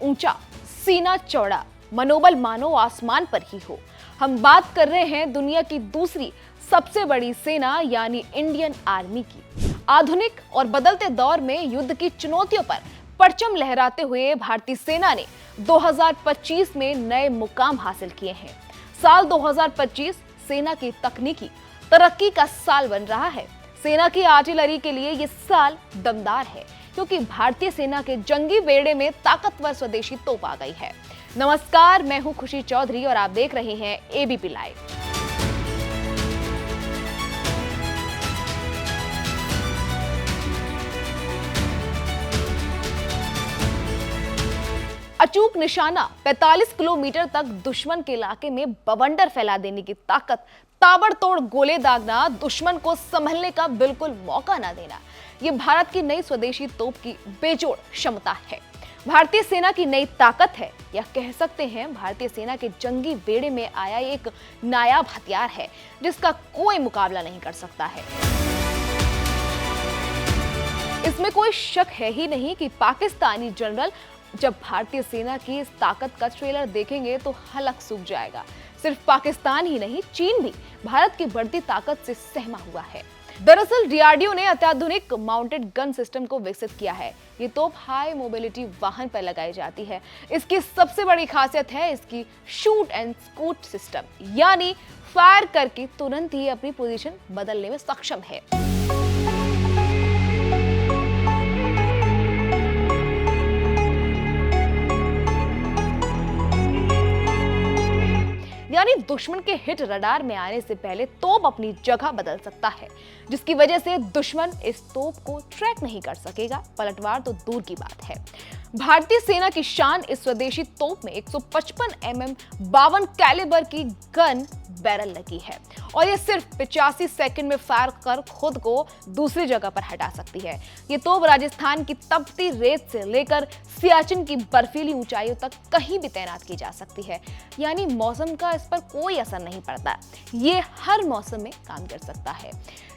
ऊंचा, सीना चौड़ा, मनोबल मानो आसमान पर ही हो। हम बात कर रहे हैं दुनिया की दूसरी सबसे बड़ी सेना यानी इंडियन आर्मी की। आधुनिक और बदलते दौर में युद्ध की चुनौतियों पर परचम लहराते हुए भारतीय सेना ने 2025 में नए मुकाम हासिल किए हैं। साल 2025 सेना की तकनीकी तरक्की का साल बन रहा है। सेना की आर्टिलरी के लिए ये साल दमदार है, क्योंकि भारतीय सेना के जंगी बेड़े में ताकतवर स्वदेशी तोप आ गई है। नमस्कार, मैं हूं खुशी चौधरी और आप देख रहे हैं एबीपी लाइव। अचूक निशाना, 45 किलोमीटर तक दुश्मन के इलाके में बवंडर फैला देने की ताकत, ताबड़तोड़ गोले दागना, दुश्मन को संभलने का बिल्कुल मौका ना देना, ये भारत की नई स्वदेशी तोप की बेजोड़ क्षमता है। भारतीय सेना की नई ताकत है, या कह सकते हैं भारतीय सेना के जंगी बेड़े में आया एक नायाब हथियार है जिसका कोई मुकाबला नहीं कर सकता है। इसमें कोई शक है ही नहीं कि पाकिस्तानी जनरल जब भारतीय सेना की इस ताकत का ट्रेलर देखेंगे तो हलक सूख जाएगा। सिर्फ पाकिस्तान ही नहीं, चीन भी भारत की बढ़ती ताकत से सहमा हुआ है। दरअसल डीआरडीओ ने अत्याधुनिक माउंटेड गन सिस्टम को विकसित किया है। ये तोप हाई मोबिलिटी वाहन पर लगाई जाती है। इसकी सबसे बड़ी खासियत है इसकी शूट एंड स्कूट सिस्टम, यानी फायर करके तुरंत ही अपनी पोजीशन बदलने में सक्षम है। यानी दुश्मन के हिट रडार में आने से पहले तोप अपनी जगह बदल सकता है, जिसकी वजह से दुश्मन इस तोप को ट्रैक नहीं कर सकेगा। पलटवार तो दूर की बात है। भारतीय सेना की शान इस स्वदेशी तोप में 155 mm 52 कैलिबर की गन बैरल लगी है और ये सिर्फ 85 सेकंड में फायर कर खुद को दूसरी जगह पर हटा सकती है। ये तोप राजस्थान की तपती रेत से लेकर सियाचिन की बर्फीली ऊंचाइयों तक कहीं भी तैनात की जा सकती है, यानी मौसम का इस पर कोई असर नहीं पड़ता। ये हर मौसम में काम कर सकता है,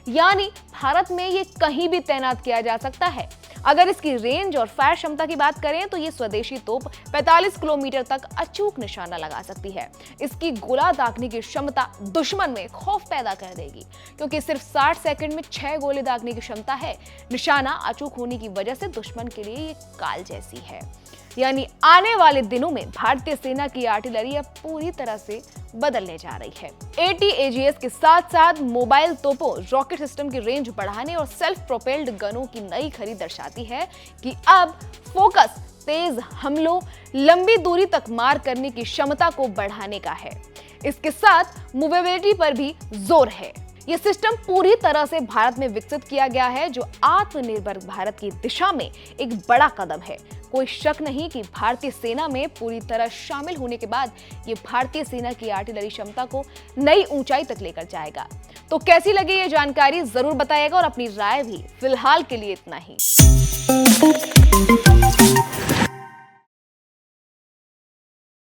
यानी भारत में ये कहीं भी तैनात किया जा सकता है। अगर इसकी रेंज और फायर क्षमता की बात करें तो ये स्वदेशी तोप 45 किलोमीटर तक अचूक निशाना लगा सकती है। इसकी गोला दागने की क्षमता दुश्मन में खौफ पैदा कर देगी, क्योंकि सिर्फ 60 सेकंड में 6 गोले दागने की क्षमता है। निशाना अचूक होने की वजह से दुश्मन के लिए ये काल जैसी है। यानी आने वाले दिनों में भारतीय सेना की आर्टिलरी अब पूरी तरह से बदलने जा रही है। ATAGS के साथ साथ मोबाइल तोपों, रॉकेट सिस्टम की रेंज बढ़ाने और सेल्फ प्रोपेल्ड गनों की नई खरीद दर्शाती है कि अब फोकस तेज हमलों, लंबी दूरी तक मार करने की क्षमता को बढ़ाने का है। इसके साथ मूवेबिलिटी पर भी जोर है। यह सिस्टम पूरी तरह से भारत में विकसित किया गया है, जो आत्मनिर्भर भारत की दिशा में एक बड़ा कदम है। कोई शक नहीं कि भारतीय सेना में पूरी तरह शामिल होने के बाद ये भारतीय सेना की आर्टिलरी क्षमता को नई ऊंचाई तक लेकर जाएगा। तो कैसी लगी ये जानकारी जरूर बताइएगा और अपनी राय भी। फिलहाल के लिए इतना ही।